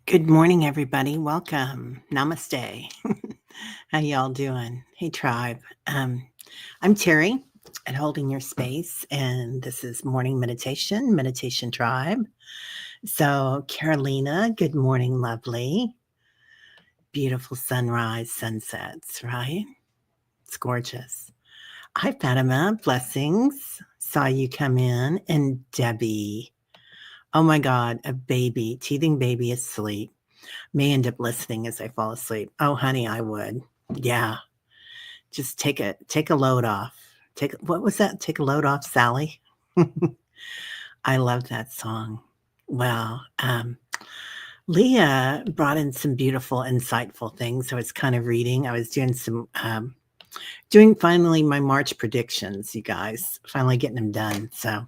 Good morning, everybody. Welcome. Namaste. How y'all doing? Hey, tribe. Um, I'm Terry at Holding Your Space, and this is Morning Meditation, Meditation Tribe. So, Carolina, good morning, lovely. Beautiful sunrise, sunsets, right? It's gorgeous. Hi, Fatima. Blessings. Saw you come in. And Debbie. Oh my God, a baby, teething baby asleep. May end up listening as I fall asleep. Oh, honey, I would. Yeah. Just take a load off. Take what was that? Take a load off, Sally. I love that song. Well, Leah brought in some beautiful, insightful things. I was kind of reading. I was doing doing finally my March predictions, you guys. Finally getting them done. So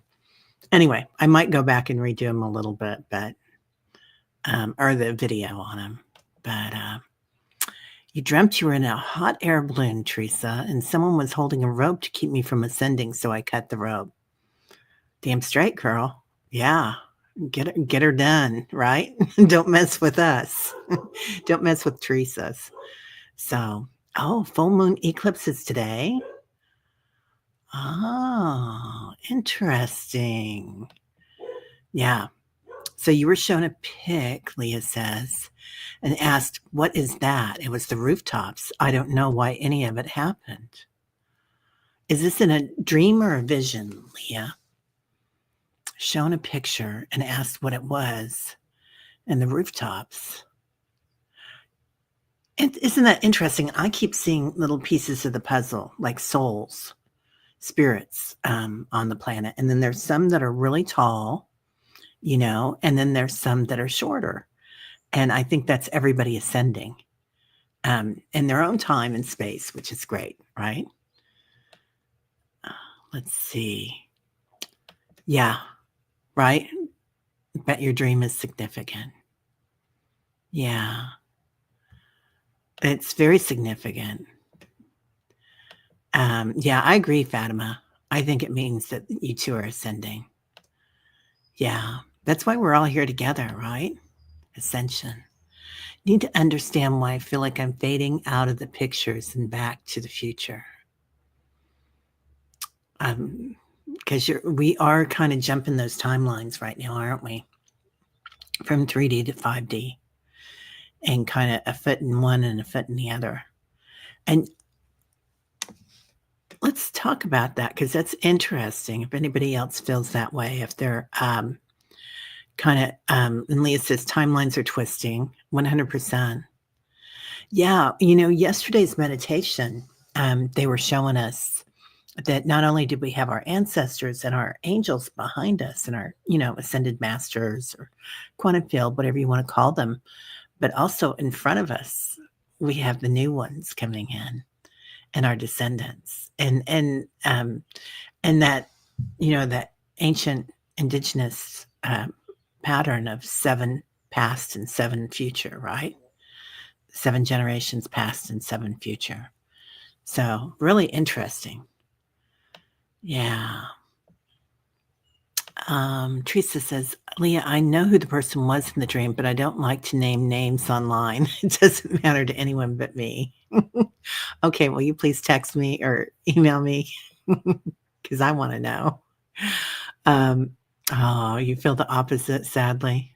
anyway, I might go back and redo them a little bit, but or the video on them. But you dreamt you were in a hot air balloon, Teresa, and someone was holding a rope to keep me from ascending, so I cut the rope. Damn straight, girl. Yeah. Get her done, right? Don't mess with us. Don't mess with Teresa's. So, oh, full moon eclipses today. Oh, interesting. Yeah. So you were shown a pic, Leah says, and asked, what is that? It was the rooftops. I don't know why any of it happened. Is this in a dream or a vision, Leah? Shown a picture and asked what it was, and the rooftops. And isn't that interesting? I keep seeing little pieces of the puzzle, like souls, spirits on the planet. And then there's some that are really tall, and then there's some that are shorter. And I think that's everybody ascending in their own time and space, which is great, right? Let's see. Yeah, right? Bet your dream is significant. Yeah. It's very significant. Yeah, I agree, Fatima. I think it means that you two are ascending. Yeah. That's why we're all here together, right? Ascension. Need to understand why I feel like I'm fading out of the pictures and back to the future. Because we are kind of jumping those timelines right now, aren't we? From 3D to 5D, and kind of a foot in one and a foot in the other. And let's talk about that because that's interesting. If anybody else feels that way, if they're kind of, and Leah says timelines are twisting, 100%. Yeah, yesterday's meditation, they were showing us that not only did we have our ancestors and our angels behind us and our, ascended masters or quantum field, whatever you want to call them, but also in front of us, we have the new ones coming in and our descendants. And that, that ancient indigenous pattern of 7 past and 7 future, right? 7 generations past and 7 future. So really interesting. Yeah. Teresa says, Leah, I know who the person was in the dream, but I don't like to name names online. It doesn't matter to anyone but me. Okay, will you please text me or email me? Because I want to know. Oh, you feel the opposite, sadly.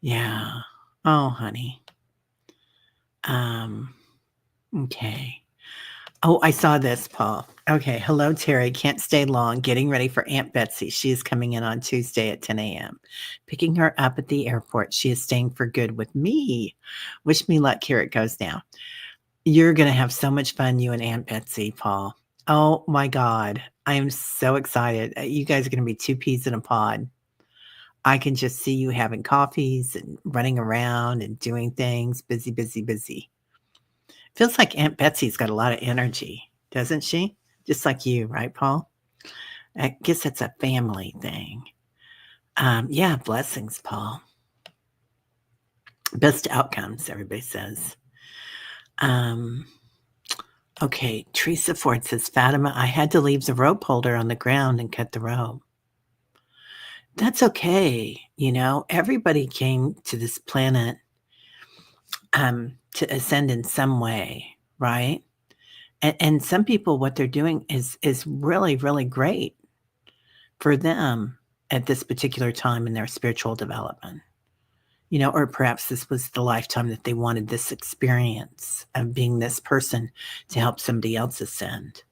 Yeah. Oh, honey. Okay. Oh, I saw this, Paul. Okay. Hello, Terry. Can't stay long. Getting ready for Aunt Betsy. She is coming in on Tuesday at 10 a.m. Picking her up at the airport. She is staying for good with me. Wish me luck. Here it goes now. You're going to have so much fun, you and Aunt Betsy, Paul. Oh, my God. I am so excited. You guys are going to be 2 peas in a pod. I can just see you having coffees and running around and doing things. Busy, busy, busy. Feels like Aunt Betsy's got a lot of energy, doesn't she? Just like you, right, Paul? I guess it's a family thing. Yeah, blessings, Paul. Best outcomes, everybody says. Okay, Teresa Ford says, Fatima, I had to leave the rope holder on the ground and cut the rope. That's okay. Everybody came to this planet to ascend in some way, right? And some people, what they're doing is really, really great for them at this particular time in their spiritual development. Or perhaps this was the lifetime that they wanted this experience of being this person to help somebody else ascend.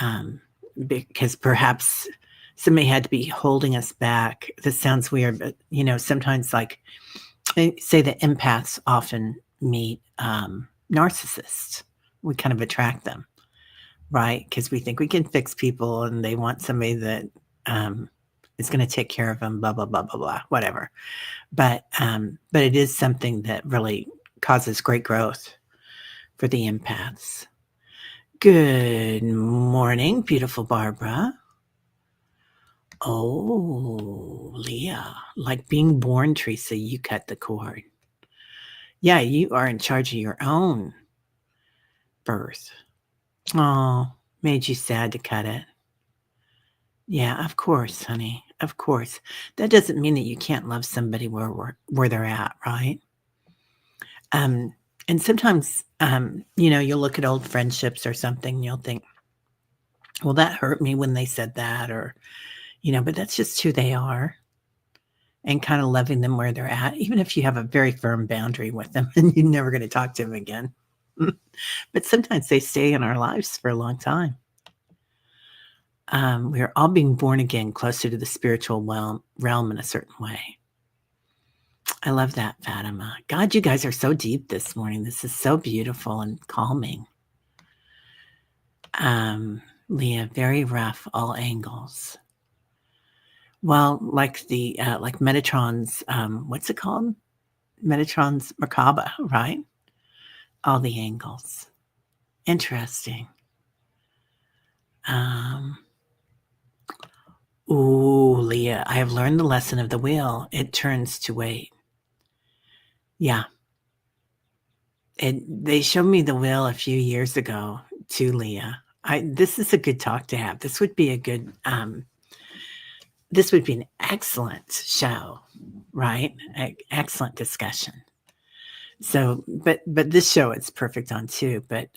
Um, because perhaps somebody had to be holding us back. This sounds weird, but sometimes, like, they say that empaths often meet narcissists. We kind of attract them, right? Because we think we can fix people, and they want somebody that um, is going to take care of them. Blah blah blah blah blah. Whatever. But it is something that really causes great growth for the empaths. Good morning, beautiful Barbara. Oh, Leah, like being born, Teresa, you cut the cord. Yeah, you are in charge of your own birth. Oh, made you sad to cut it. Yeah, of course, honey. Of course. That doesn't mean that you can't love somebody where they're at, right? Um, and sometimes, you'll look at old friendships or something, and you'll think, well, that hurt me when they said that, or, but that's just who they are. And kind of loving them where they're at, even if you have a very firm boundary with them and you're never going to talk to them again. But sometimes they stay in our lives for a long time. We are all being born again closer to the spiritual realm in a certain way. I love that, Fatima. God, you guys are so deep this morning. This is so beautiful and calming. Leah, very rough, all angles. Well, like like Metatron's, what's it called? Metatron's Merkaba, right? All the angles. Interesting. Ooh, Leah, I have learned the lesson of the wheel. It turns to wait. Yeah. They showed me the wheel a few years ago too, Leah. This is a good talk to have. This would be an excellent show, right? Excellent discussion. So, but this show it's perfect on too. But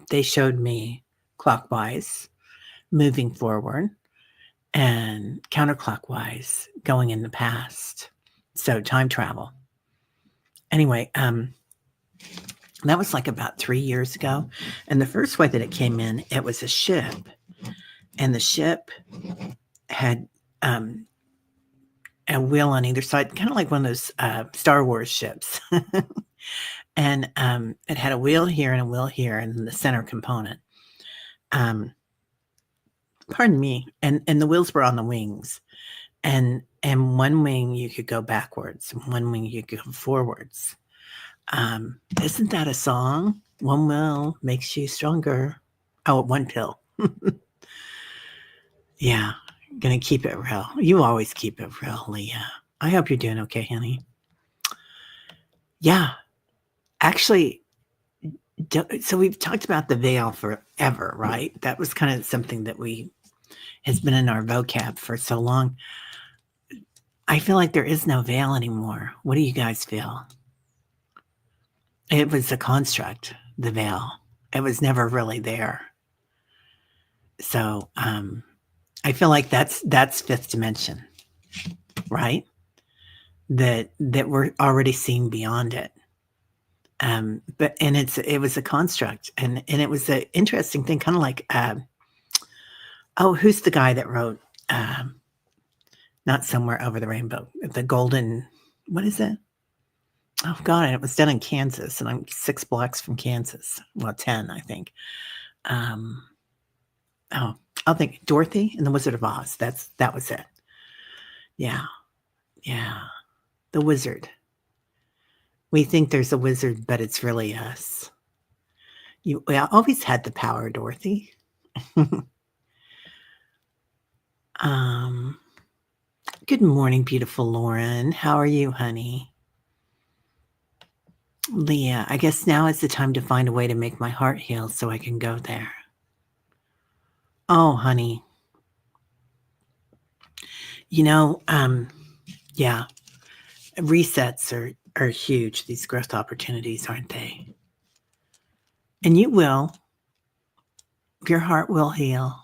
they showed me clockwise, moving forward, and counterclockwise, going in the past. So time travel. Anyway, that was like about 3 years ago. And the first way that it came in, it was a ship. And the ship had a wheel on either side, kind of like one of those Star Wars ships. And it had a wheel here and a wheel here, and then the center component. Pardon me. And the wheels were on the wings. And one wing you could go backwards, and one wing you could go forwards. Isn't that a song? One wheel makes you stronger. Oh, one pill. Yeah, gonna keep it real. You always keep it real, Leah. I hope you're doing okay, honey. Yeah, actually, so we've talked about the veil forever, right? That was kind of something that has been in our vocab for so long. I feel like there is no veil anymore. What do you guys feel? It was a construct, the veil. It was never really there. So I feel like that's fifth dimension, right? That we're already seeing beyond it. But it was a construct, and it was an interesting thing, kind of like who's the guy that wrote Not Somewhere Over the Rainbow, the Golden, what is it? Oh God, it was done in Kansas, and I'm 6 blocks from Kansas. Well, 10, I think. I'll think Dorothy and the Wizard of Oz. That was it. Yeah. The wizard. We think there's a wizard, but it's really us. You always had the power, Dorothy. Good morning, beautiful Lauren. How are you, honey? Leah, I guess now is the time to find a way to make my heart heal so I can go there. Oh, honey. You know, yeah, resets are huge. These growth opportunities, aren't they? And you will. Your heart will heal,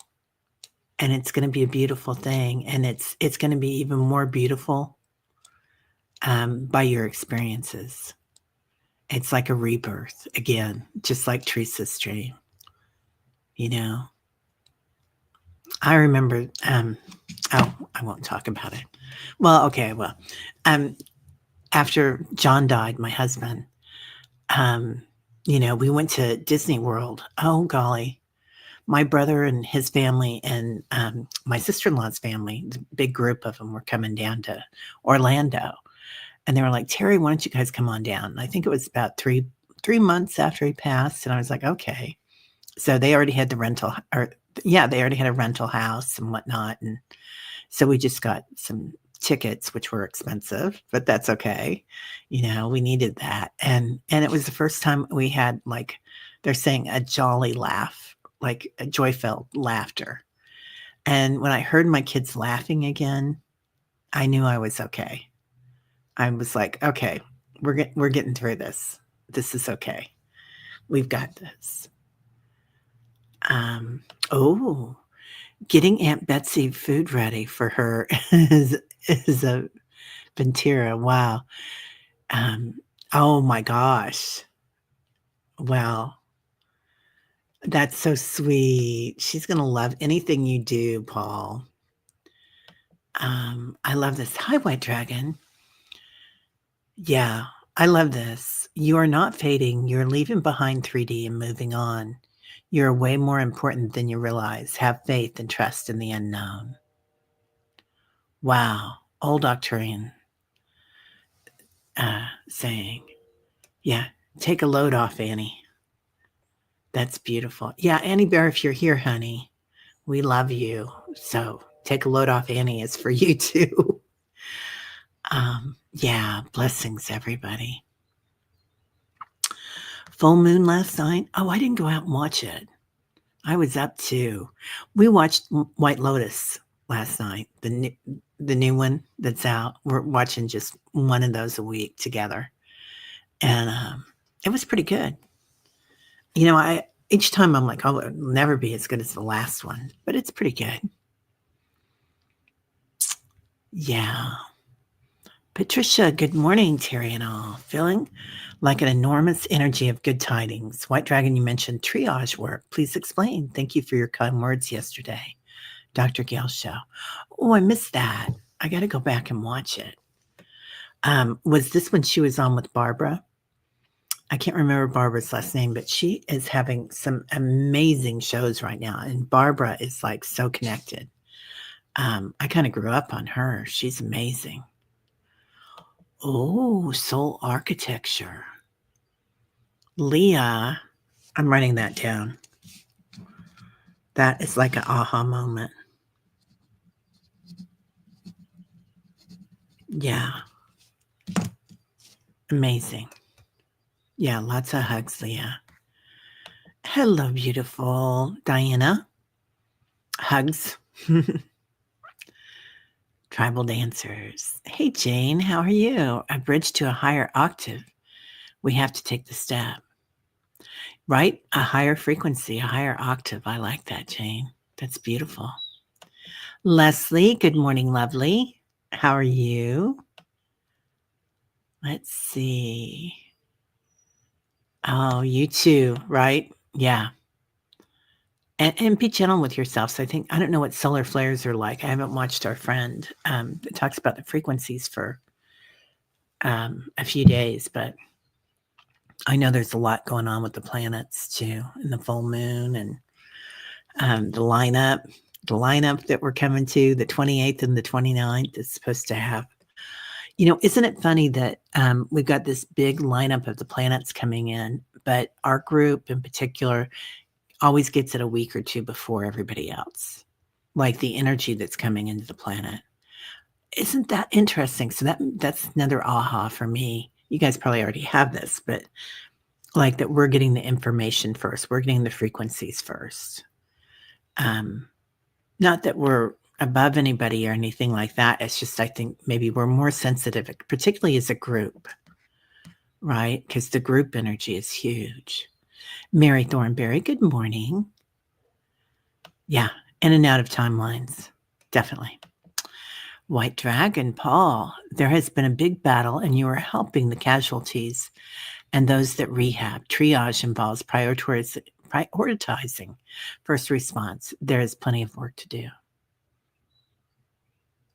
and it's going to be a beautiful thing. And it's going to be even more beautiful by your experiences. It's like a rebirth again, just like Teresa's dream. You know, I remember. Oh, I won't talk about it. Well, okay, well, um, after John died, my husband, um, we went to Disney World. Oh golly, my brother and his family and my sister-in-law's family, the big group of them, were coming down to Orlando, and they were like, "Terry, why don't you guys come on down?" And I think it was about three months after he passed, and I was like, "Okay." So they already had the rental, or yeah, they already had a rental house and whatnot, and so we just got some tickets, which were expensive, but that's okay. We needed that. And it was the first time we had, like, they're saying, a jolly laugh, like a joy-filled laughter. And when I heard my kids laughing again, I knew I was okay. I was like, "Okay, we're getting through this. This is okay. We've got this." Um, oh, getting Aunt Betsy food ready for her is a Ventura, wow. Um, oh my gosh. Well, that's so sweet. She's gonna love anything you do, Paul. I love this. Hi, White Dragon. Yeah, I love this. You are not fading. You're leaving behind 3D and moving on. You're way more important than you realize. Have faith and trust in the unknown. Wow. Old Octurian saying, yeah, take a load off, Annie. That's beautiful. Yeah, Annie Bear, if you're here, honey, we love you. So take a load off Annie is for you too. Yeah, blessings, everybody. Full moon last night. Oh, I didn't go out and watch it. I was up too. We watched White Lotus last night, the new one that's out. We're watching just one of those a week together, and it was pretty good. I each time I'm like, oh, it'll never be as good as the last one, but it's pretty good. Yeah. Patricia, good morning, Terry and all. Feeling like an enormous energy of good tidings. White Dragon, you mentioned triage work. Please explain. Thank you for your kind words yesterday. Dr. Gail Show. Oh, I missed that. I got to go back and watch it. Was this when she was on with Barbara? I can't remember Barbara's last name, but she is having some amazing shows right now. And Barbara is like so connected. I kind of grew up on her. She's amazing. Oh, soul architecture. Leah, I'm writing that down. That is like an aha moment. Yeah. Amazing. Yeah, lots of hugs, Leah. Hello, beautiful Diana. Hugs. Tribal dancers. Hey, Jane, how are you? A bridge to a higher octave. We have to take the step. Right? A higher frequency, a higher octave. I like that, Jane. That's beautiful. Leslie, good morning, lovely. How are you? Let's see. Oh, you too, right? Yeah. And be gentle with yourself. So I don't know what solar flares are like. I haven't watched our friend that talks about the frequencies for a few days, but I know there's a lot going on with the planets too, and the full moon and the lineup that we're coming to, the 28th and the 29th is supposed to have. Isn't it funny that we've got this big lineup of the planets coming in, but our group in particular always gets it a week or two before everybody else, like the energy that's coming into the planet. Isn't that interesting? So that's another aha for me. You guys probably already have this, but like that we're getting the information first. We're getting the frequencies first. Not that we're above anybody or anything like that. It's just I think maybe we're more sensitive, particularly as a group, right? Because the group energy is huge. Mary Thornberry, good morning. Yeah, in and out of timelines, definitely. White Dragon, Paul, there has been a big battle and you are helping the casualties and those that rehab. Triage involves prioritizing first response. There is plenty of work to do.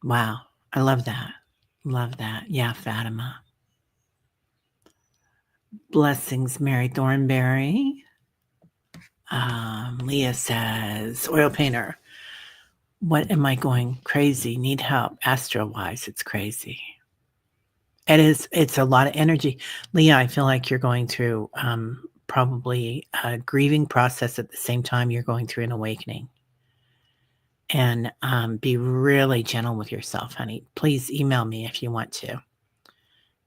Wow, I love that. Love that. Yeah, Fatima. Blessings, Mary Thornberry. Leah says, oil painter. What am I going crazy? Need help. Astro-wise, it's crazy. It is. It's a lot of energy. Leah, I feel like you're going through probably a grieving process at the same time you're going through an awakening. And be really gentle with yourself, honey. Please email me if you want to.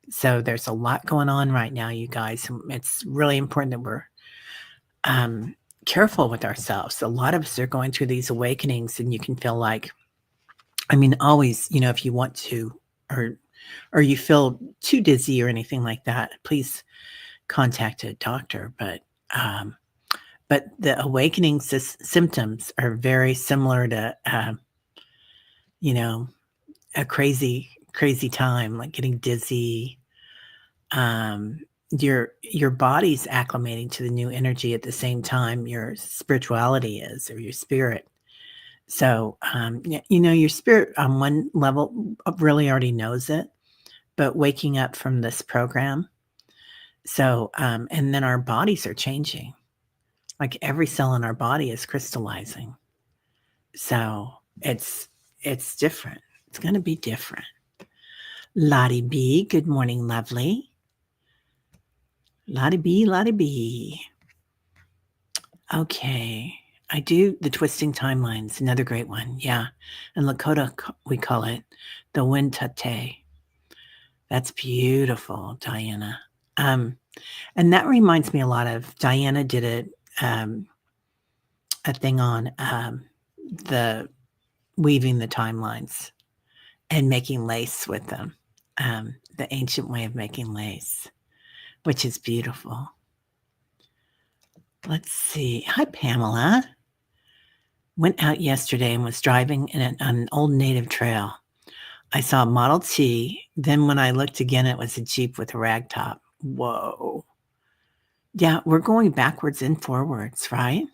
So there's a lot going on right now, you guys. It's really important that we're careful with ourselves. A lot of us are going through these awakenings, and you can feel like, I mean, always, if you want to, or you feel too dizzy or anything like that, please contact a doctor. But the awakening symptoms are very similar to, a crazy time, like getting dizzy. Your body's acclimating to the new energy at the same time your spirituality is, or your spirit. So, your spirit on one level really already knows it, but waking up from this program. So, and then our bodies are changing. Like every cell in our body is crystallizing. So it's different. It's going to be different. Lottie B, good morning, lovely. Lottie B. Okay. I do the twisting timelines, another great one. Yeah. In Lakota, we call it the Wintate. That's beautiful, Diana. And that reminds me a lot of Diana did a thing on the weaving the timelines and making lace with them. The ancient way of making lace, which is beautiful. Let's see. Hi, Pamela. Went out yesterday and was driving on an old native trail. I saw a Model T. Then when I looked again, it was a Jeep with a rag top. Whoa. Yeah, we're going backwards and forwards, right?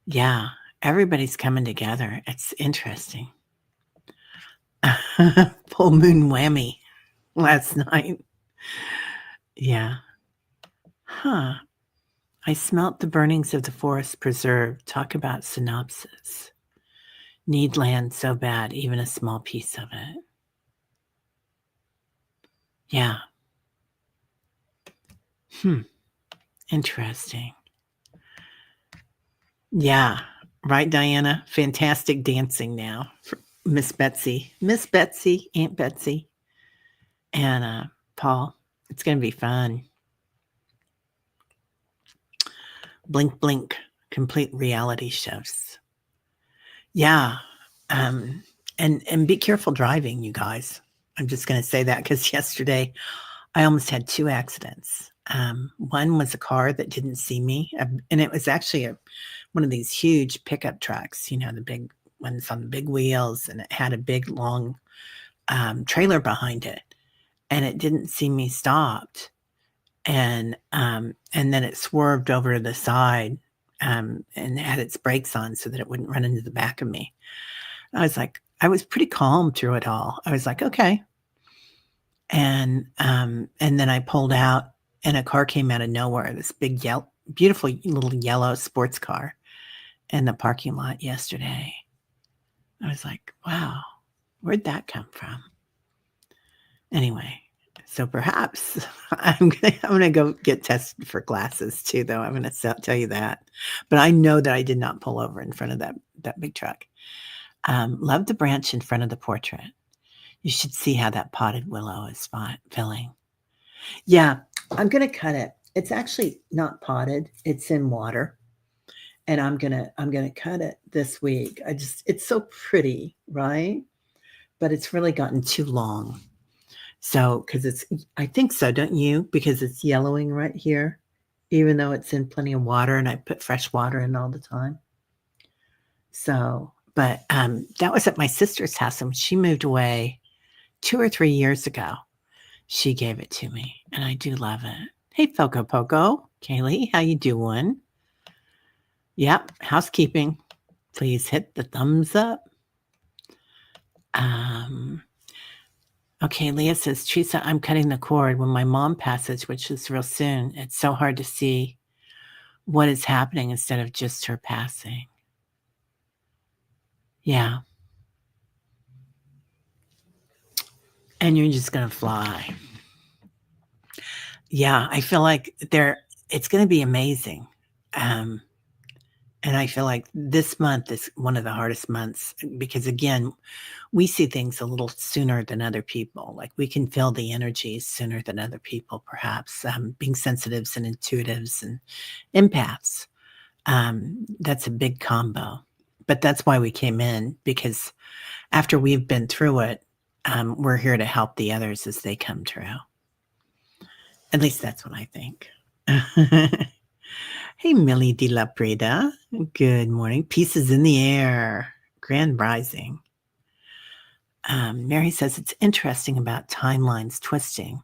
Yeah, everybody's coming together. It's interesting. Full moon whammy last night. Yeah. Huh. I smelt the burnings of the forest preserve. Talk about synopsis. Need land so bad, even a small piece of it. Yeah. Interesting. Yeah. Right, Diana? Fantastic dancing now. Miss Betsy, Aunt Betsy, and Paul. It's going to be fun. Blink, blink. Complete reality shows. Yeah. And be careful driving, you guys. I'm just going to say that because yesterday I almost had 2 accidents. One was a car that didn't see me, and it was actually one of these huge pickup trucks, the big ones on the big wheels, and it had a big, long trailer behind it, and it didn't see me stopped. And then it swerved over to the side and had its brakes on so that it wouldn't run into the back of me. I was pretty calm through it all. I was like, okay. And then I pulled out and a car came out of nowhere, this big, beautiful little yellow sports car in the parking lot yesterday. I was like, wow, where'd that come from? Anyway, so perhaps I'm gonna go get tested for glasses too, though. I'm gonna tell you that. But I know that I did not pull over in front of that big truck. Love the branch in front of the portrait. You should see how that potted willow is filling. Yeah, I'm going to cut it. It's actually not potted. It's in water. and I'm gonna cut it this week. It's so pretty, right? But it's really gotten too long. So, because it's I think so, don't you? Because it's yellowing right here, even though it's in plenty of water and I put fresh water in all the time. So, but, that was at my sister's house, and when she moved away 2 or 3 years ago, she gave it to me, and I do love it. Hey, Foco Poco. Kaylee, how you doing? Yep, housekeeping. Please hit the thumbs up. Um, okay, Leah says, Teresa, I'm cutting the cord when my mom passes, which is real soon. It's so hard to see what is happening instead of just her passing. Yeah. And you're just going to fly. Yeah, I feel like it's going to be amazing. Um, and I feel like this month is one of the hardest months because, again, we see things a little sooner than other people. Like we can feel the energies sooner than other people, perhaps, being sensitives and intuitives and empaths. That's a big combo. But that's why we came in, because after we've been through it, we're here to help the others as they come through. At least that's what I think. Hey, Millie de la Preda. Good morning. Pieces in the air. Grand rising. Mary says it's interesting about timelines twisting.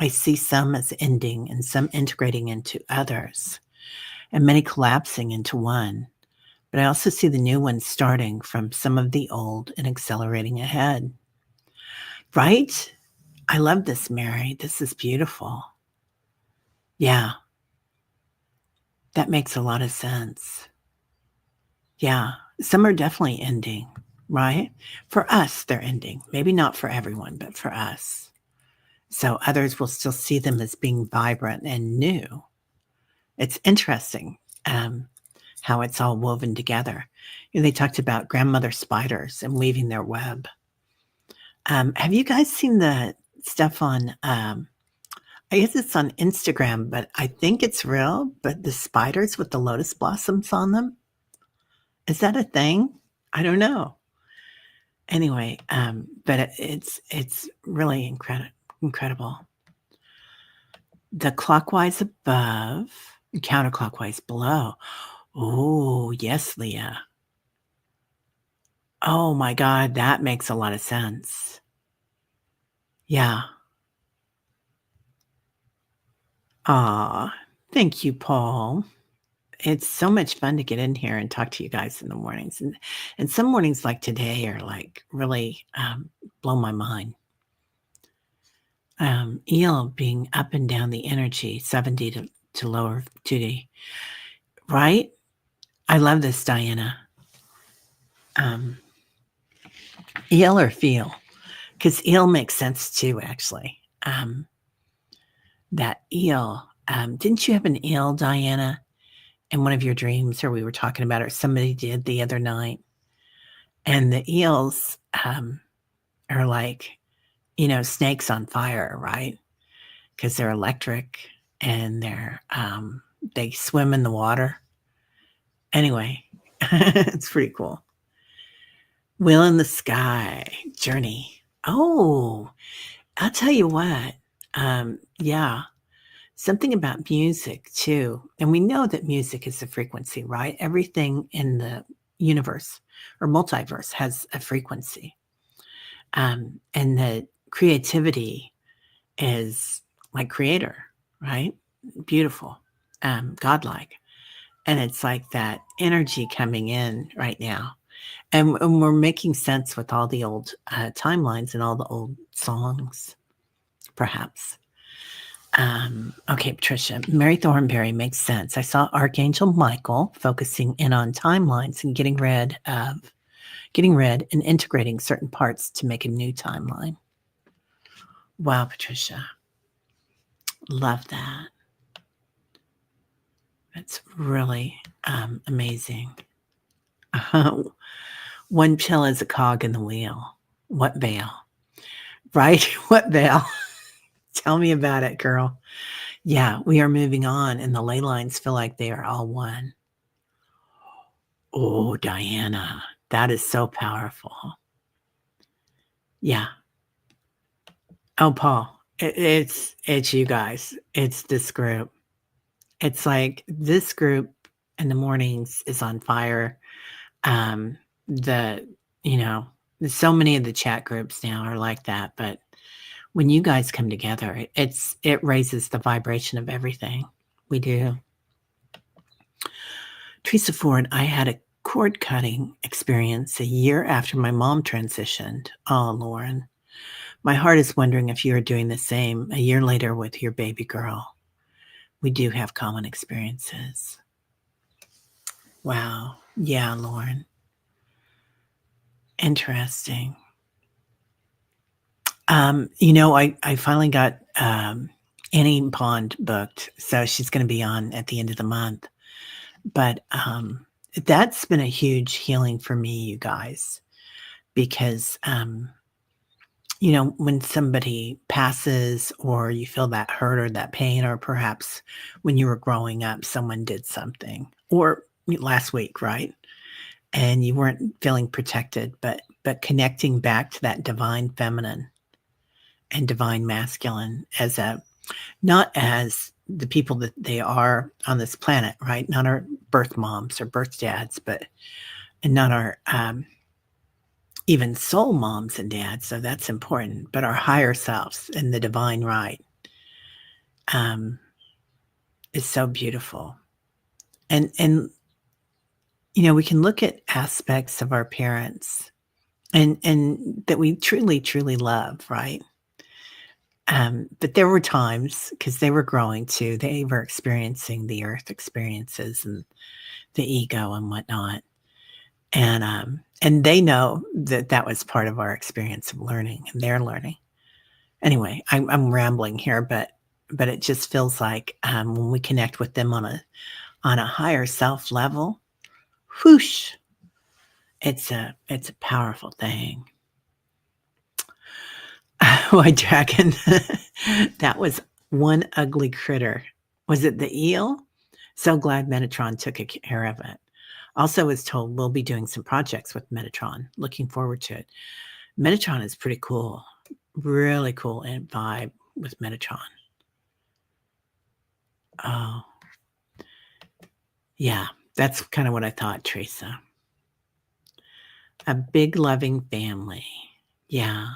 I see some as ending and some integrating into others, and many collapsing into one. But I also see the new ones starting from some of the old and accelerating ahead. Right? I love this, Mary. This is beautiful. Yeah, that makes a lot of sense. Yeah, some are definitely ending, right? For us, they're ending. Maybe not for everyone, but for us. So others will still see them as being vibrant and new. It's interesting how it's all woven together. They talked about grandmother spiders and weaving their web. Have you guys seen the stuff on, I guess it's on Instagram, but I think it's real, but the spiders with the lotus blossoms on them? Is that a thing? I don't know. Anyway, but it's really incredible. The clockwise above, counterclockwise below. Oh, yes, Leah. Oh my God, that makes a lot of sense. Yeah. Aw, thank you, Paul. It's so much fun to get in here and talk to you guys in the mornings. And some mornings like today are like really blow my mind. Eel being up and down the energy, 70 to lower 2D. Right? I love this, Diana. Eel or feel? Because eel makes sense too, actually. That eel. Didn't you have an eel, Diana, in one of your dreams, or we were talking about it, or somebody did the other night? And the eels are like, snakes on fire, right? Because they're electric and they swim in the water. Anyway, it's pretty cool. Wheel in the Sky, Journey. Oh, I'll tell you what. Yeah, something about music too. And we know that music is a frequency, right? Everything in the universe or multiverse has a frequency. And that creativity is like creator, right? Beautiful, godlike. And it's like that energy coming in right now. And we're making sense with all the old timelines and all the old songs, perhaps. Okay, Patricia. Mary Thornberry makes sense. I saw Archangel Michael focusing in on timelines and getting rid and integrating certain parts to make a new timeline. Wow, Patricia. Love that. That's really amazing. One pill is a cog in the wheel. What veil? Right? What veil? Tell me about it, girl. Yeah, we are moving on, and the ley lines feel like they are all one. Oh, Diana, that is so powerful. Yeah. Oh, Paul, it's you guys. It's this group. It's like this group in the mornings is on fire. Um, the you know, so many of the chat groups now are like that, but when you guys come together, it raises the vibration of everything we do. Teresa Ford, I had a cord cutting experience a year after my mom transitioned. Oh, Lauren. My heart is wondering if you are doing the same a year later with your baby girl. We do have common experiences. Wow. Yeah, Lauren. Interesting. I finally got Annie Pond booked, so she's going to be on at the end of the month. But that's been a huge healing for me, you guys, because when somebody passes or you feel that hurt or that pain, or perhaps when you were growing up, someone did something, or last week, right? And you weren't feeling protected, but connecting back to that divine feminine and divine masculine as not as the people that they are on this planet, right? Not our birth moms or birth dads, and not our even soul moms and dads. So that's important, but our higher selves and the divine right um, is so beautiful. And we can look at aspects of our parents and that we truly, truly love, right? But there were times because they were growing too, they were experiencing the earth experiences and the ego and whatnot. And they know that that was part of our experience of learning and their learning. Anyway, I'm rambling here, but it just feels like when we connect with them on a higher self level, whoosh, it's a powerful thing. White dragon, that was one ugly critter. Was it the eel? So glad Metatron took care of it. Also was told we'll be doing some projects with Metatron. Looking forward to it. Metatron is pretty cool. Really cool and vibe with Metatron. Oh, yeah. That's kind of what I thought, Teresa. A big loving family. Yeah.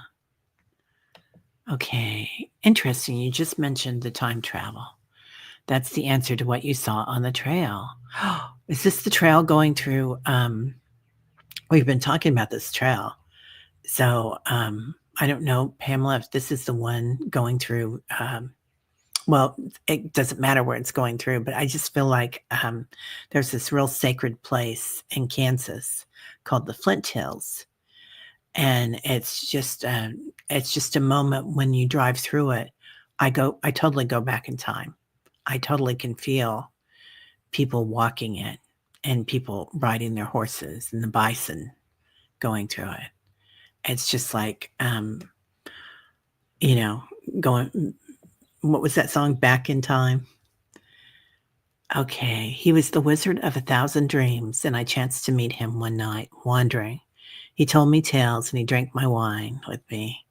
Okay. Interesting. You just mentioned the time travel. That's the answer to what you saw on the trail. Is this the trail going through? We've been talking about this trail. So I don't know, Pamela, if this is the one going through. Well, it doesn't matter where it's going through, but I just feel like there's this real sacred place in Kansas called the Flint Hills, and it's just a moment when you drive through it. I totally go back in time. I totally can feel people walking it and people riding their horses and the bison going through it. It's just like, going, what was that song, Back in Time? Okay, he was the wizard of 1,000 dreams, and I chanced to meet him one night, wandering. He told me tales, and he drank my wine with me,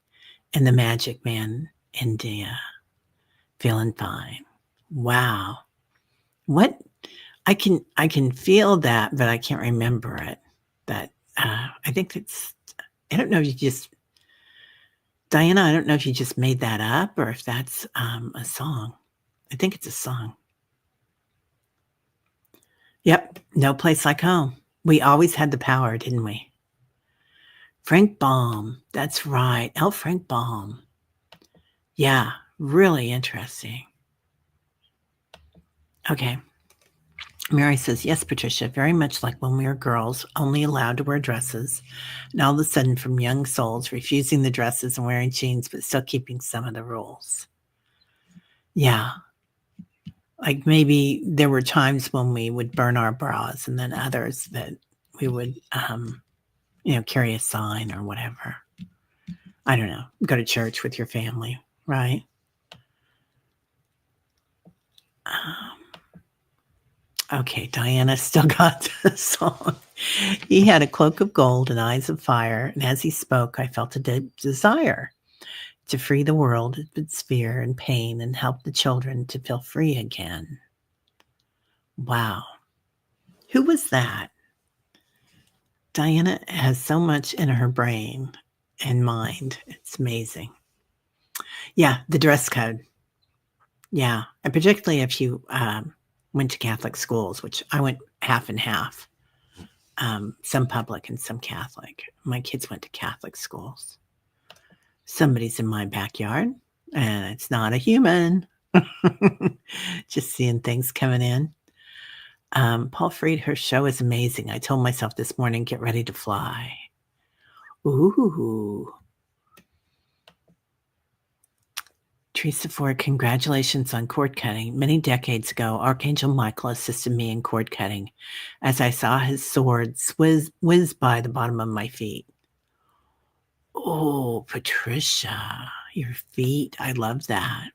and the magic man, India, feeling fine. Wow. What I can feel that, but I can't remember it. That I think it's I don't know if you just Diana, I don't know if you just made that up or if that's a song. I think it's a song. Yep, No Place Like Home. We always had the power, didn't we? Frank Baum. That's right. L. Frank Baum. Yeah, really interesting. Okay. Mary says, yes, Patricia, very much like when we were girls, only allowed to wear dresses. And all of a sudden, from young souls, refusing the dresses and wearing jeans, but still keeping some of the rules. Yeah. Like maybe there were times when we would burn our bras and then others that we would, carry a sign or whatever. I don't know. Go to church with your family, right? Okay, Diana still got the song. He had a cloak of gold and eyes of fire, and as he spoke, I felt a deep desire to free the world of its fear and pain and help the children to feel free again. Wow. Who was that? Diana has so much in her brain and mind. It's amazing. Yeah, the dress code. Yeah, and particularly if you went to Catholic schools, which I went half and half, some public and some Catholic. My kids went to Catholic schools. Somebody's in my backyard, and it's not a human. Just seeing things coming in. Paul Freed, her show is amazing. I told myself this morning, get ready to fly. Ooh. Teresa Ford, congratulations on cord cutting. Many decades ago, Archangel Michael assisted me in cord cutting as I saw his sword whiz by the bottom of my feet. Oh, Patricia, your feet. I love that.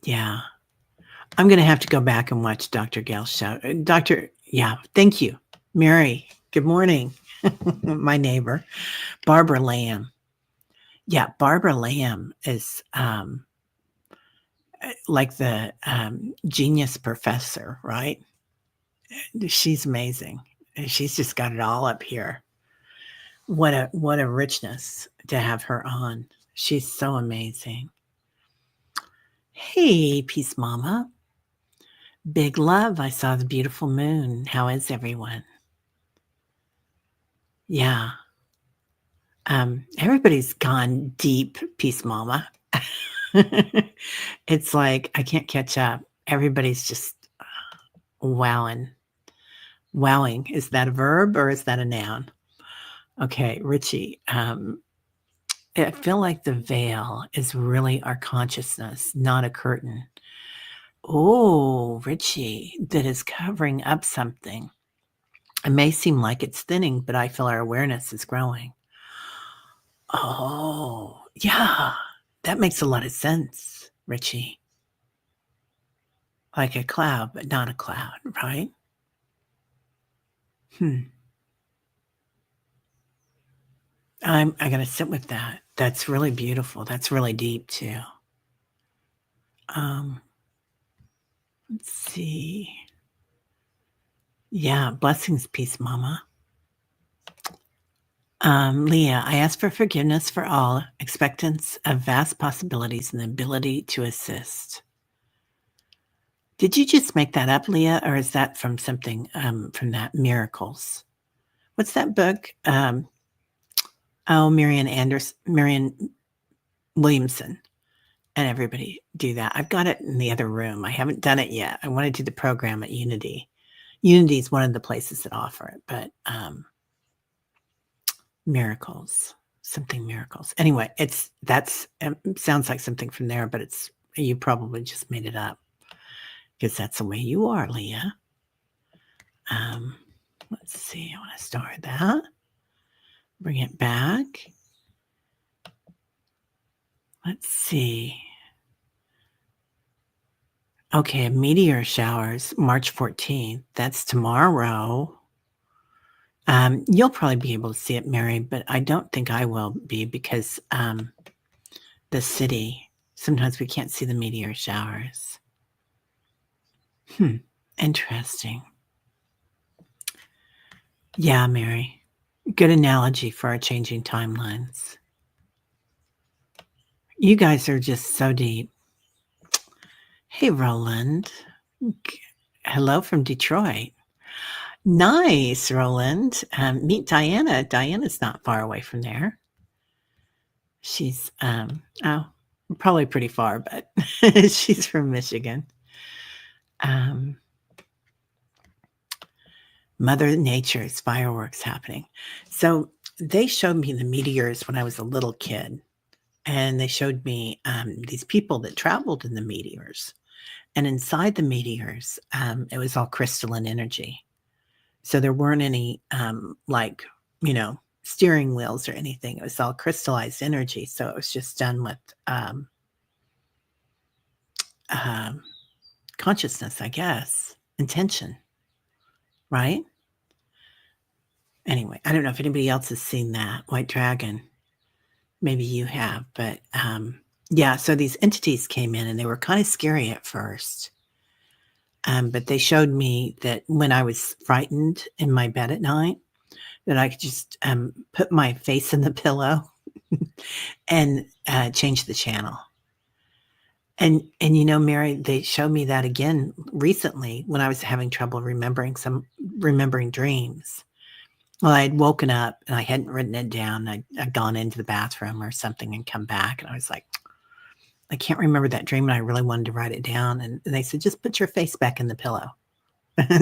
Yeah. I'm going to have to go back and watch Dr. Gale's show. Yeah, thank you. Mary, good morning. My neighbor, Barbara Lamb. Yeah, Barbara Lamb is like the genius professor, right? She's amazing. She's just got it all up here. What a richness to have her on. She's so amazing. Hey, Peace Mama. Big love. I saw the beautiful moon. How is everyone? Yeah. Everybody's gone deep, Peace Mama. It's like I can't catch up. Everybody's just wowing. Wowing. Is that a verb or is that a noun? Okay, Richie. I feel like the veil is really our consciousness, not a curtain. Oh, Richie, that is covering up something. It may seem like it's thinning, but I feel our awareness is growing. Oh, yeah. That makes a lot of sense, Richie. Like a cloud, but not a cloud, right? I gotta sit with that. That's really beautiful. That's really deep too. Let's see. Yeah, blessings, Peace Mama. Leah, I ask for forgiveness for all, expectance of vast possibilities and the ability to assist. Did you just make that up, Leah, or is that from something from that Miracles? What's that book? Marian Williamson, and everybody do that. I've got it in the other room. I haven't done it yet. I want to do the program at Unity. Unity is one of the places that offer it, but Miracles. Anyway, sounds like something from there, but you probably just made it up because that's the way you are, Leah. Let's see. I want to start that. Bring it back. Let's see. Okay, meteor showers, March 14th. That's tomorrow. You'll probably be able to see it, Mary, but I don't think I will be because the city, sometimes we can't see the meteor showers. Interesting. Yeah, Mary. Good analogy for our changing timelines. You guys are just so deep. Hey, Roland. Hello from Detroit. Nice, Roland. Meet Diana. Diana's not far away from there. She's, probably pretty far, but she's from Michigan. Mother Nature's fireworks happening. So they showed me the meteors when I was a little kid, and they showed me these people that traveled in the meteors. And inside the meteors, it was all crystalline energy. So there weren't any steering wheels or anything. It was all crystallized energy. So it was just done with consciousness, I guess. intention, right? Anyway, I don't know if anybody else has seen that White Dragon. Maybe you have, but yeah. So these entities came in, and they were kind of scary at first. But they showed me that when I was frightened in my bed at night, that I could just put my face in the pillow and change the channel. And you know, Mary, they showed me that again recently when I was having trouble remembering dreams. Well, I had woken up and I hadn't written it down. I'd gone into the bathroom or something and come back, and I was like, I can't remember that dream, and I really wanted to write it down. And they said, just put your face back in the pillow.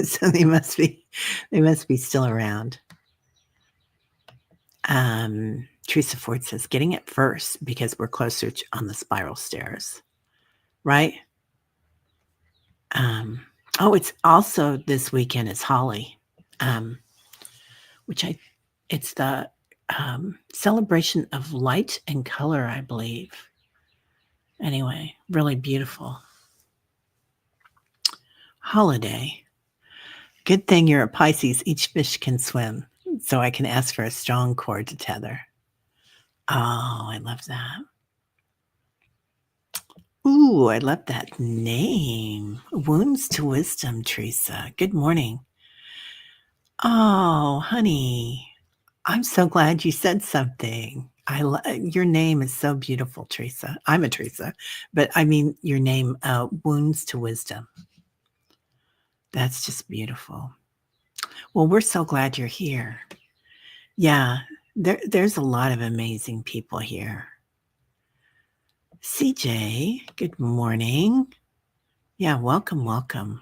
So they must be still around. Teresa Ford says, getting it first because we're closer on the spiral stairs, right? Oh, it's also this weekend is Holly, which it's the celebration of light and color, I believe. Anyway, really beautiful holiday. Good thing you're a Pisces. Each fish can swim, so I can ask for a strong cord to tether. Oh, I love that. Ooh, I love that name. Wounds to Wisdom, Teresa. Good morning. Oh, honey, I'm so glad you said something. Your name is so beautiful, Teresa. I'm a Teresa, but I mean your name, Wounds to Wisdom. That's just beautiful. Well, we're so glad you're here. Yeah, there's a lot of amazing people here. CJ, good morning. Yeah, welcome,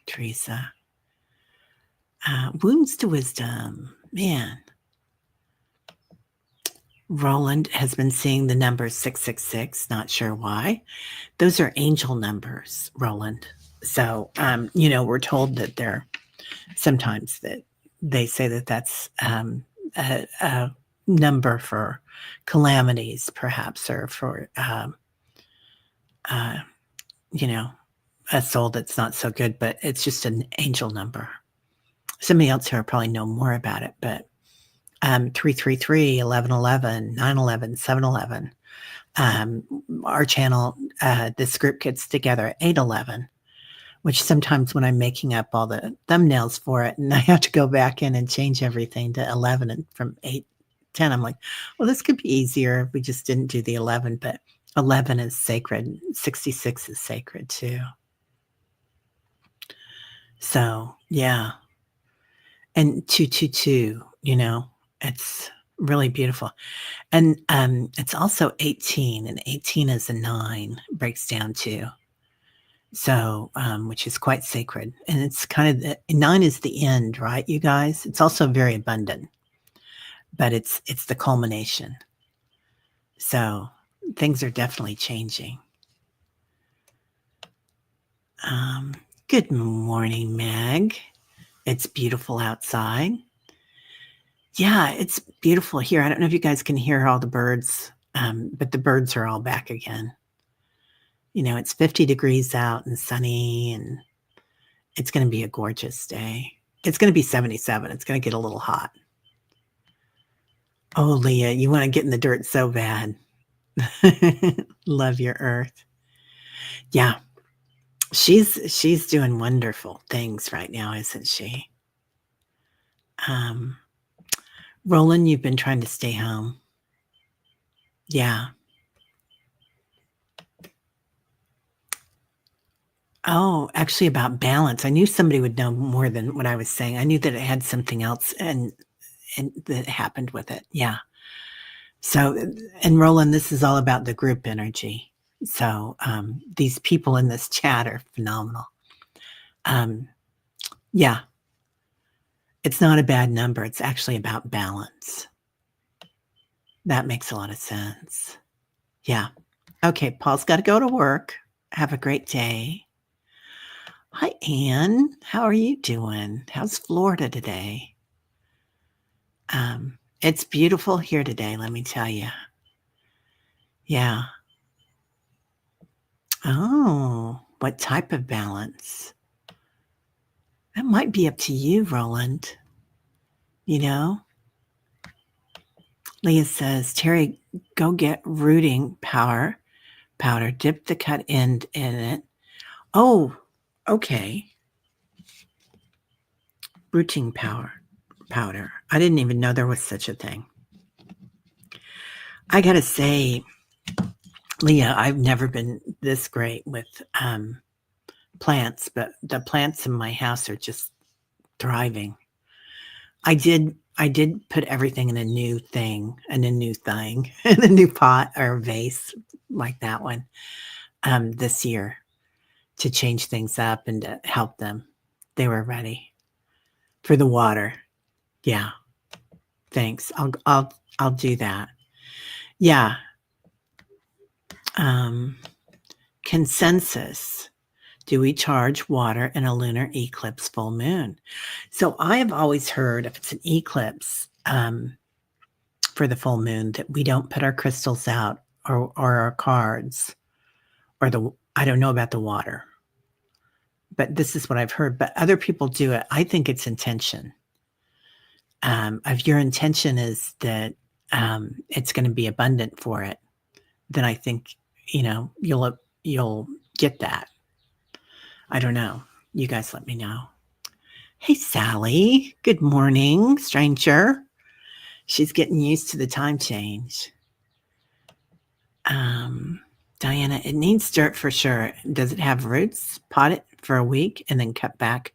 Teresa. Wounds to Wisdom, man. Roland has been seeing the number 666, not sure why. Those are angel numbers, Roland. So, we're told that they're sometimes that they say that that's a number for calamities, perhaps, or for, a soul that's not so good, but it's just an angel number. Somebody else here probably know more about it, but 333, 1111, 911, 711. Our channel, this group gets together at 811, which sometimes when I'm making up all the thumbnails for it and I have to go back in and change everything to 11 and from 8:10, I'm like, well, this could be easier if we just didn't do the 11, but 11 is sacred. 66 is sacred too. So, yeah. And 222, it's really beautiful. And it's also 18, and 18 is a 9, breaks down to. So, which is quite sacred. And it's kind of 9 is the end, right, you guys? It's also very abundant, but it's the culmination. So things are definitely changing. Good morning, Meg. It's beautiful outside. Yeah, it's beautiful here. I don't know if you guys can hear all the birds, but the birds are all back again. It's 50 degrees out and sunny, and it's going to be a gorgeous day. It's going to be 77. It's going to get a little hot. Oh, Leah, you want to get in the dirt so bad. Love your earth. Yeah. She's doing wonderful things right now, isn't she? Roland, you've been trying to stay home. Yeah. Oh, actually about balance. I knew somebody would know more than what I was saying. I knew that it had something else and that happened with it. Yeah. So, and Roland, this is all about the group energy. So, these people in this chat are phenomenal. Yeah. It's not a bad number. It's actually about balance. That makes a lot of sense. Yeah. Okay, Paul's got to go to work. Have a great day. Hi, Anne. How are you doing? How's Florida today? It's beautiful here today, let me tell you. Yeah. Oh, what type of balance? That might be up to you, Roland. You know? Leah says, Terry, go get rooting powder, dip the cut end in it. Oh, okay. Rooting powder. I didn't even know there was such a thing. I gotta say, Leah, I've never been this great with plants, but the plants in my house are just thriving. I did put everything in a new thing, in a new pot or vase like that one this year to change things up and to help them. They were ready for the water. Yeah. Thanks. I'll do that. Yeah. Consensus. Do we charge water in a lunar eclipse full moon? So I have always heard if it's an eclipse for the full moon that we don't put our crystals out or our cards or I don't know about the water, but this is what I've heard. But other people do it. I think it's intention. If your intention is that it's going to be abundant for it, then I think you'll get that. I don't know. You guys let me know. Hey, Sally. Good morning, stranger. She's getting used to the time change. Diana, it needs dirt for sure. Does it have roots? Pot it for a week and then cut back.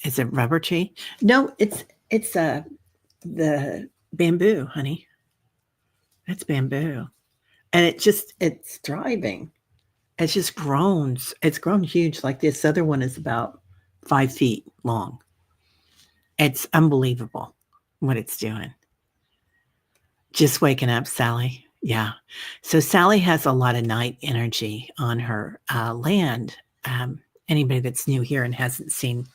Is it rubber tree? No, it's the bamboo, honey. That's bamboo. And it's thriving. It's just grown. It's grown huge. Like this other one is about 5 feet long. It's unbelievable what it's doing. Just waking up, Sally. Yeah. So Sally has a lot of night energy on her land. Anybody that's new here and hasn't seen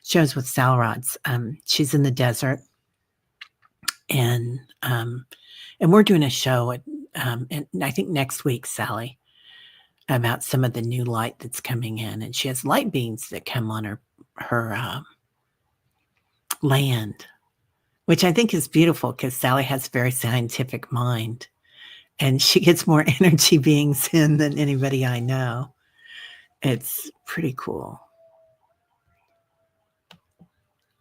shows with Sal rods, she's in the desert, and we're doing a show, and I think next week, Sally, about some of the new light that's coming in, and she has light beams that come on her land, which I think is beautiful because Sally has a very scientific mind. And she gets more energy beings in than anybody I know. It's pretty cool.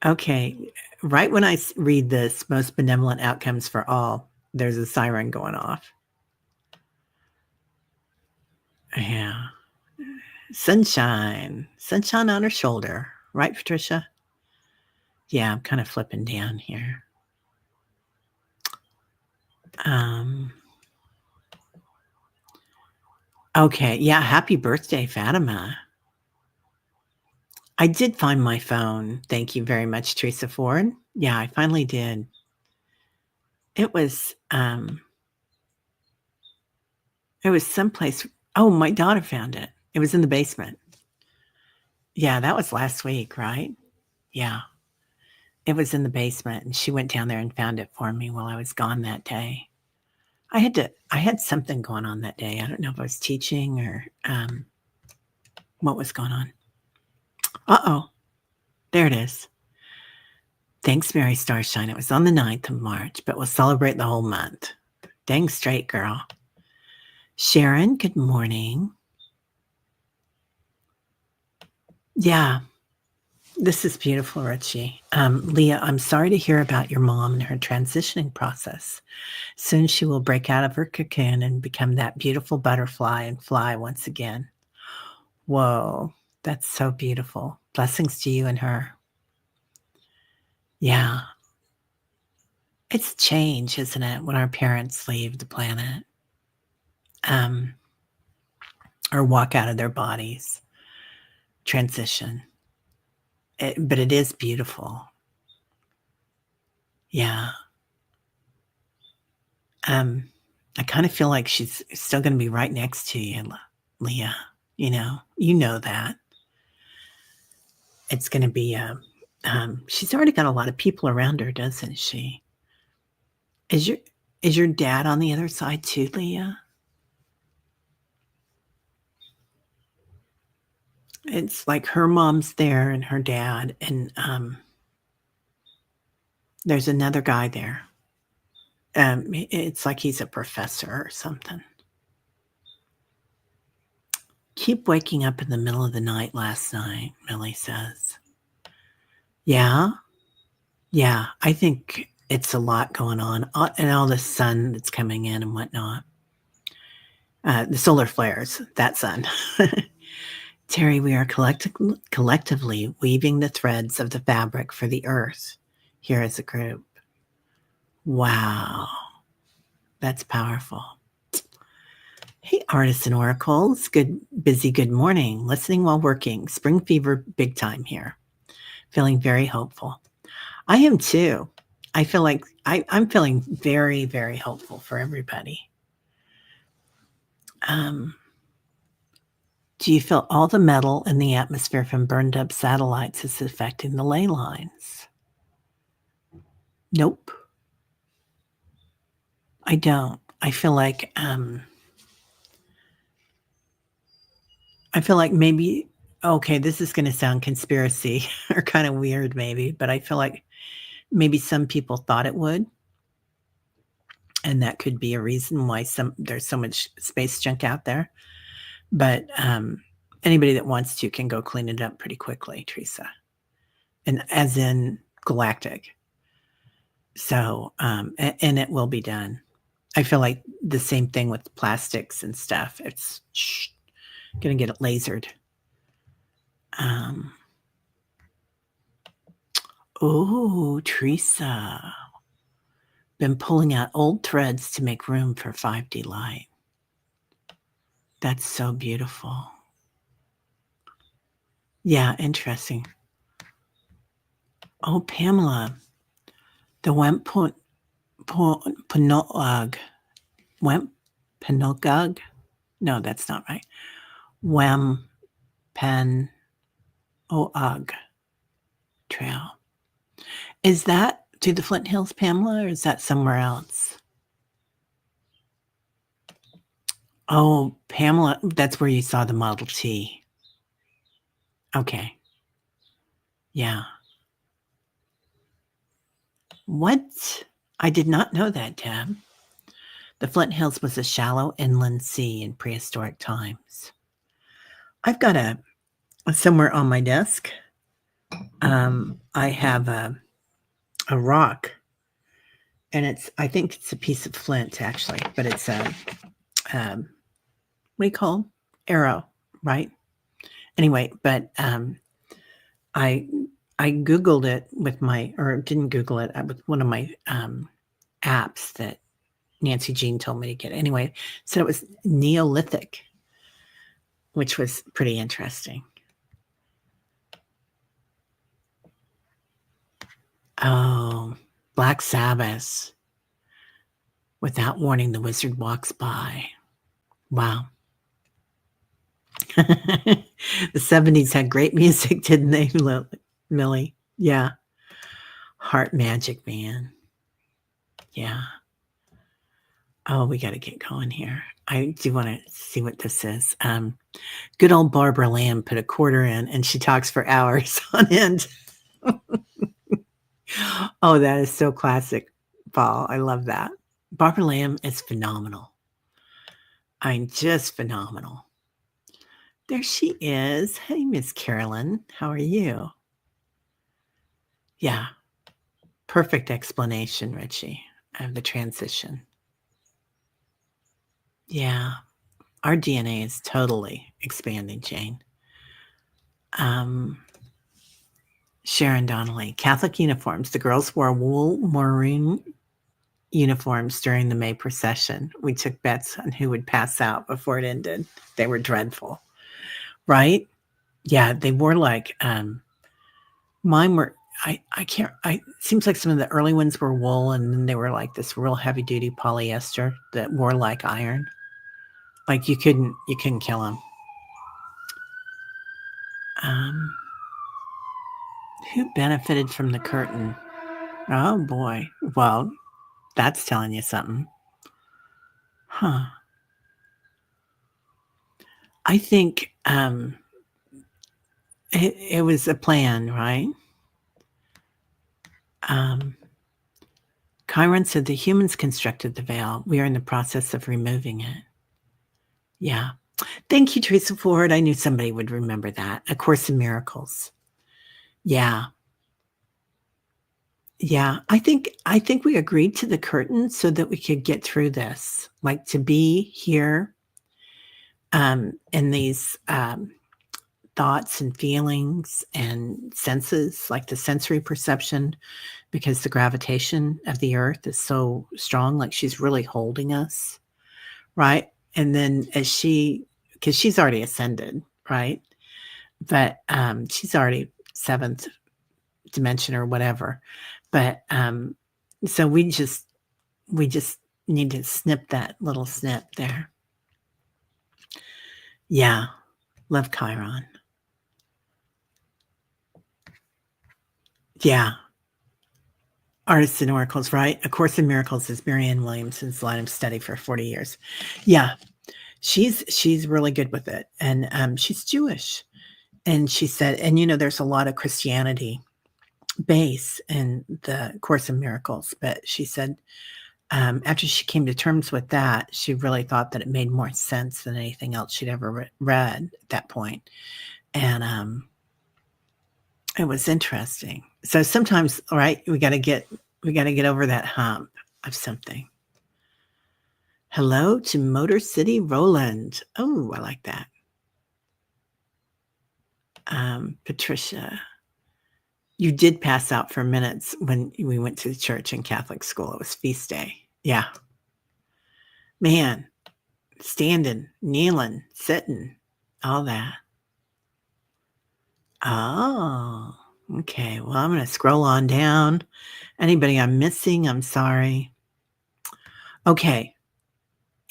Okay. Right when I read this, most benevolent outcomes for all, there's a siren going off. Yeah. Sunshine on her shoulder. Right, Patricia? Yeah, I'm kind of flipping down here. Okay. Yeah. Happy birthday, Fatima. I did find my phone. Thank you very much, Teresa Ford. Yeah, I finally did. It was someplace. Oh, my daughter found it. It was in the basement. Yeah, that was last week, right? Yeah. It was in the basement and she went down there and found it for me while I was gone that day. I had something going on that day. I don't know if I was teaching or what was going on. Uh-oh. There it is. Thanks, Mary Starshine. It was on the 9th of March, but we'll celebrate the whole month. Dang straight, girl. Sharon, good morning. Yeah. This is beautiful, Richie. Leah, I'm sorry to hear about your mom and her transitioning process. Soon she will break out of her cocoon and become that beautiful butterfly and fly once again. Whoa, that's so beautiful. Blessings to you and her. Yeah. It's change, isn't it, when our parents leave the planet or walk out of their bodies. Transition. But it is beautiful. Yeah. I kind of feel like she's still going to be right next to you, Leah. You know that. It's going to be, she's already got a lot of people around her, doesn't she? Is your dad on the other side too, Leah? It's like her mom's there and her dad, and, there's another guy there. It's like he's a professor or something. Keep waking up in the middle of the night last night, Millie says. Yeah, yeah, I think it's a lot going on, and all the sun that's coming in and whatnot. The solar flares, that sun. Terry, we are collectively weaving the threads of the fabric for the earth here as a group. Wow, that's powerful. Hey, artists and oracles. Good morning. Listening while working. Spring fever big time here. Feeling very hopeful. I am too. I feel like I'm feeling very, very hopeful for everybody. Do you feel all the metal in the atmosphere from burned up satellites is affecting the ley lines? Nope. I don't. I feel like maybe, okay, this is going to sound conspiracy or kind of weird maybe, but I feel like maybe some people thought it would, and that could be a reason why there's so much space junk out there. But anybody that wants to can go clean it up pretty quickly, Teresa, and as in galactic. So and it will be done. I feel like the same thing with plastics and stuff. It's gonna get it lasered. Oh, Teresa. Been pulling out old threads to make room for 5D light. That's so beautiful. Yeah, interesting. Oh, Pamela, the Wempenogug. No, that's not right. Wempenogug Trail. Is that to the Flint Hills, Pamela, or is that somewhere else? Oh, Pamela, that's where you saw the Model T. Okay. Yeah. What? I did not know that, Deb. The Flint Hills was a shallow inland sea in prehistoric times. I've got somewhere on my desk. I have a rock, and I think it's a piece of flint actually, but it's a what do you call them? Arrow, right? Anyway, but I googled it or didn't Google it with one of my apps that Nancy Jean told me to get. Anyway, said it was Neolithic, which was pretty interesting. Oh, Black Sabbath. Without warning, the wizard walks by. Wow. The 70s had great music, didn't they, Millie? Yeah. Heart Magic, man. Yeah. Oh, we got to get going here. I do want to see what this is. Good old Barbara Lamb put a quarter in, and she talks for hours on end. Oh, that is so classic, Paul. I love that. Barbara Lamb is phenomenal. I'm just phenomenal. There she is. Hey, Miss Carolyn. How are you? Yeah. Perfect explanation, Richie, of the transition. Yeah. Our DNA is totally expanding, Jane. Sharon Donnelly. Catholic uniforms. The girls wore wool maroon uniforms during the May procession. We took bets on who would pass out before it ended. They were dreadful. Right? Yeah, they wore like mine were I can't seems like some of the early ones were wool, and then they were like this real heavy duty polyester that wore like iron. Like you couldn't kill them. Who benefited from the curtain? Oh boy. Well, that's telling you something. Huh. I think It was a plan, right? Um, Chiron said the humans constructed the veil. We are in the process of removing it. Yeah. Thank you, Teresa Ford. I knew somebody would remember that. A Course in Miracles. Yeah. Yeah. I think we agreed to the curtain so that we could get through this. Like to be here in these thoughts and feelings and senses, like the sensory perception, because the gravitation of the earth is so strong, like she's really holding us, right? And then because she's already ascended, right? But she's already seventh dimension or whatever. But so we just need to snip that little snip there. Yeah, love Chiron. Yeah, Artists and Oracles, right? A Course in Miracles is Marianne Williamson's line of study for 40 years. Yeah, she's really good with it, and she's Jewish. And she said, and there's a lot of Christianity base in the Course in Miracles, but she said after she came to terms with that, she really thought that it made more sense than anything else she'd ever read at that point. And it was interesting. So sometimes, right, we got to get over that hump of something. Hello to Motor City Roland. Oh, I like that. Patricia, you did pass out for minutes when we went to the church in Catholic school. It was feast day. Yeah. Man, standing, kneeling, sitting, all that. Oh, okay. Well, I'm going to scroll on down. Anybody I'm missing, I'm sorry. Okay.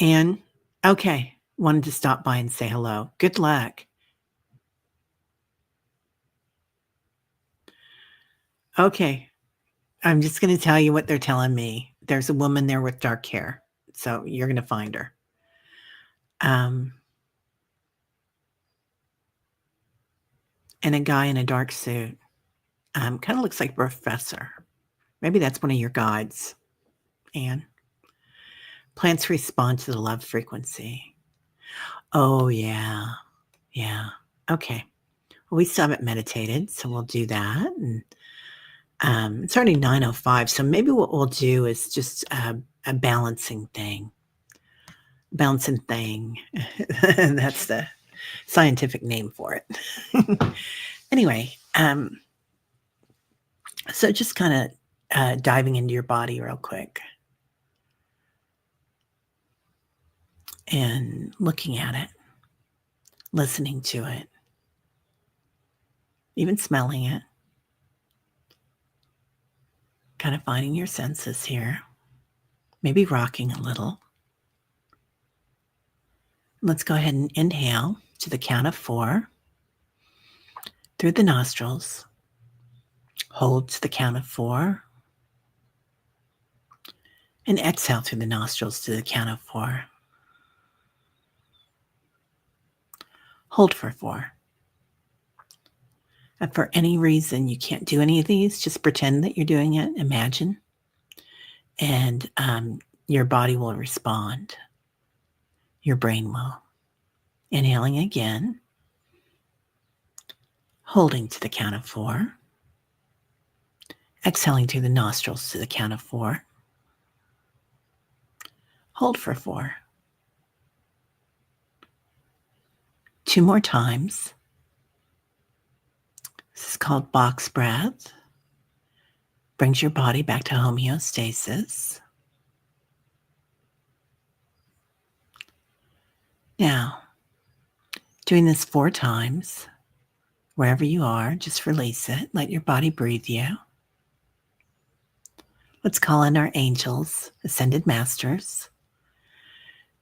Anne, okay. Wanted to stop by and say hello. Good luck. Okay. I'm just going to tell you what they're telling me. There's a woman there with dark hair. So you're going to find her. And a guy in a dark suit. Kind of looks like a professor. Maybe that's one of your guides, Anne. Plants respond to the love frequency. Oh, yeah. Yeah. Okay. Well, we still haven't meditated, so we'll do that. And it's already 9:05, so maybe what we'll do is just a balancing thing. Balancing thing. That's the scientific name for it. Anyway, so just kind of diving into your body real quick and looking at it, listening to it, even smelling it, kind of finding your senses here, maybe rocking a little. Let's go ahead and inhale to the count of 4 through the nostrils. Hold to the count of 4. And exhale through the nostrils to the count of 4. Hold for 4. If for any reason you can't do any of these, just pretend that you're doing it. Imagine. And your body will respond. Your brain will. Inhaling again. Holding to the count of 4. Exhaling through the nostrils to the count of 4. Hold for 4. 2 more times. This is called box breath. Brings your body back to homeostasis. Now, doing this 4 times, wherever you are, just release it. Let your body breathe you. Let's call in our angels, ascended masters,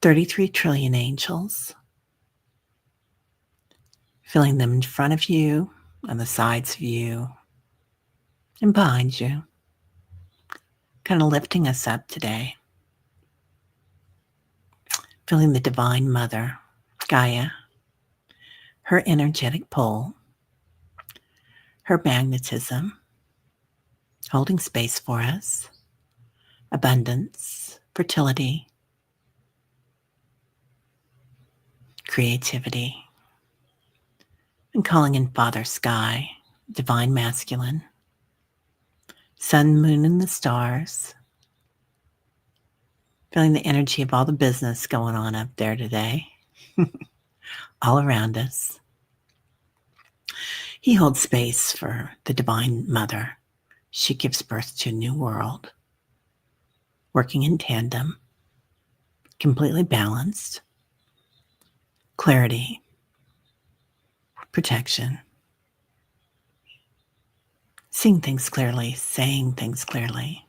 33 trillion angels, feeling them in front of you, on the sides of you, and behind you, kind of lifting us up today. Feeling the Divine Mother, Gaia, her energetic pull, her magnetism, holding space for us, abundance, fertility, creativity, and calling in Father Sky, divine masculine, sun, moon, and the stars, feeling the energy of all the business going on up there today, all around us. He holds space for the Divine Mother. She gives birth to a new world, working in tandem, completely balanced, clarity, protection, seeing things clearly, saying things clearly,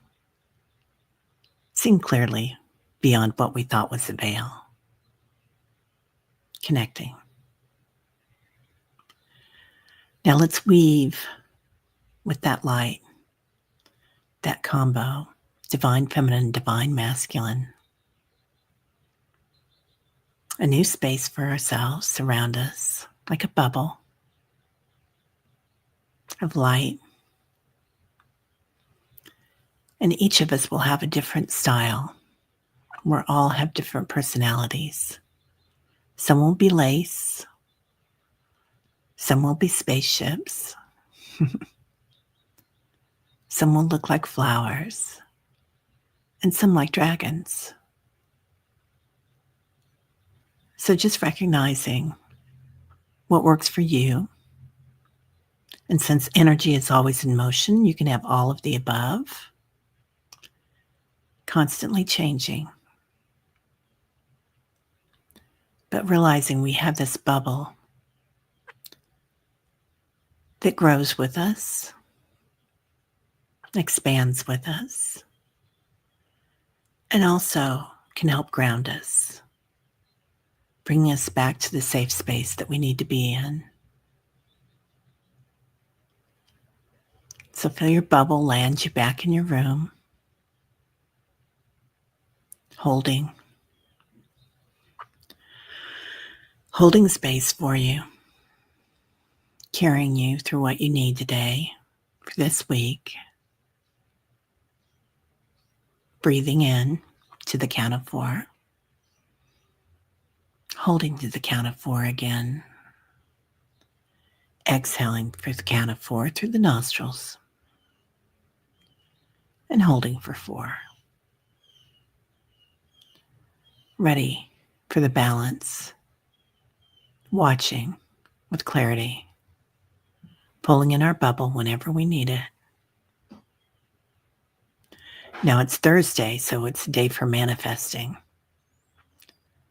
seeing clearly beyond what we thought was a veil, connecting. Now let's weave with that light, that combo, divine feminine, divine masculine, a new space for ourselves surround us like a bubble of light. And each of us will have a different style. We all have different personalities. Some will be lace. Some will be spaceships. Some will look like flowers. And some like dragons. So just recognizing what works for you. And since energy is always in motion, you can have all of the above, constantly changing. But realizing we have this bubble that grows with us, expands with us, and also can help ground us, bringing us back to the safe space that we need to be in. So feel your bubble land you back in your room, holding space for you, carrying you through what you need today for this week. Breathing in to the count of 4, holding to the count of 4 again, exhaling for the count of 4 through the nostrils, and holding for 4. Ready for the balance, watching with clarity, pulling in our bubble whenever we need it. Now it's Thursday, so it's a day for manifesting.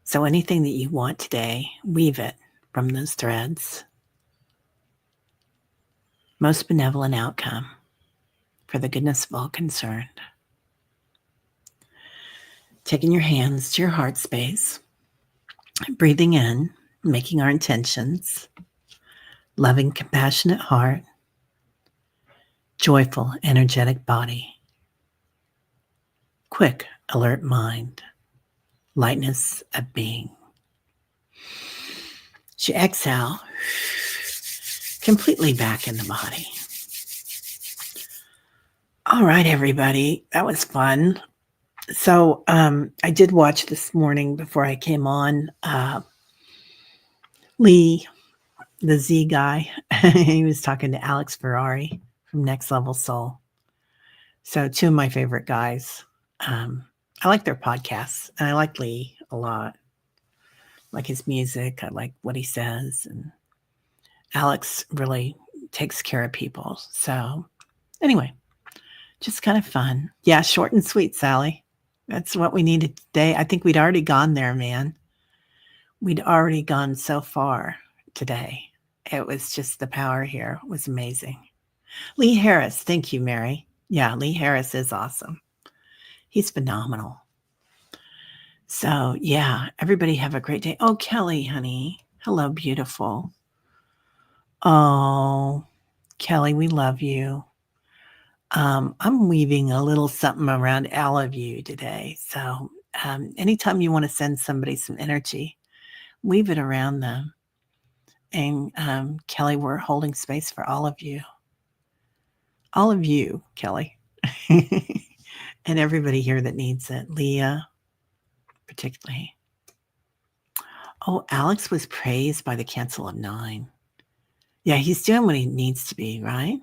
So anything that you want today, weave it from those threads. Most benevolent outcome for the goodness of all concerned. Taking your hands to your heart space, breathing in, making our intentions, loving, compassionate heart, joyful, energetic body, quick, alert mind, lightness of being. As you exhale, completely back in the body. All right, everybody, that was fun. So I did watch this morning before I came on, Lee, the Z guy, he was talking to Alex Ferrari from Next Level Soul. So 2 of my favorite guys. I like their podcasts, and I like Lee a lot. I like his music. I like what he says. And Alex really takes care of people. So anyway, just kind of fun. Yeah, short and sweet, Sally. That's what we needed today. I think we'd already gone there, man. We'd already gone so far today. It was just the power here was amazing. Lee Harris. Thank you, Mary. Yeah, Lee Harris is awesome. He's phenomenal. So, yeah, everybody have a great day. Oh, Kelly, honey. Hello, beautiful. Oh, Kelly, we love you. I'm weaving a little something around all of you today. So, anytime you want to send somebody some energy, weave it around them. And Kelly, we're holding space for all of you. All of you, Kelly, and everybody here that needs it. Leah, particularly. Oh, Alex was praised by the Cancel of 9. Yeah, he's doing what he needs to be, right?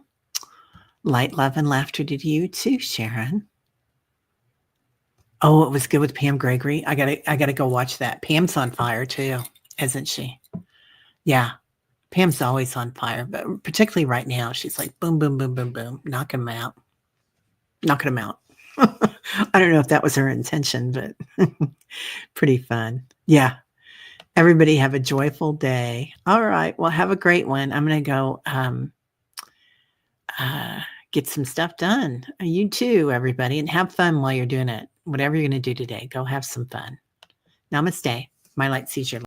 Light, love, and laughter to you too, Sharon. Oh, it was good with Pam Gregory. I gotta go watch that. Pam's on fire too, isn't she? Yeah. Pam's always on fire, but particularly right now, she's like boom, boom, boom, boom, boom, knocking them out. Knocking them out. I don't know if that was her intention, but pretty fun. Yeah. Everybody have a joyful day. All right. Well, have a great one. I'm going to go get some stuff done. You too, everybody, and have fun while you're doing it. Whatever you're going to do today, go have some fun. Namaste. My light sees your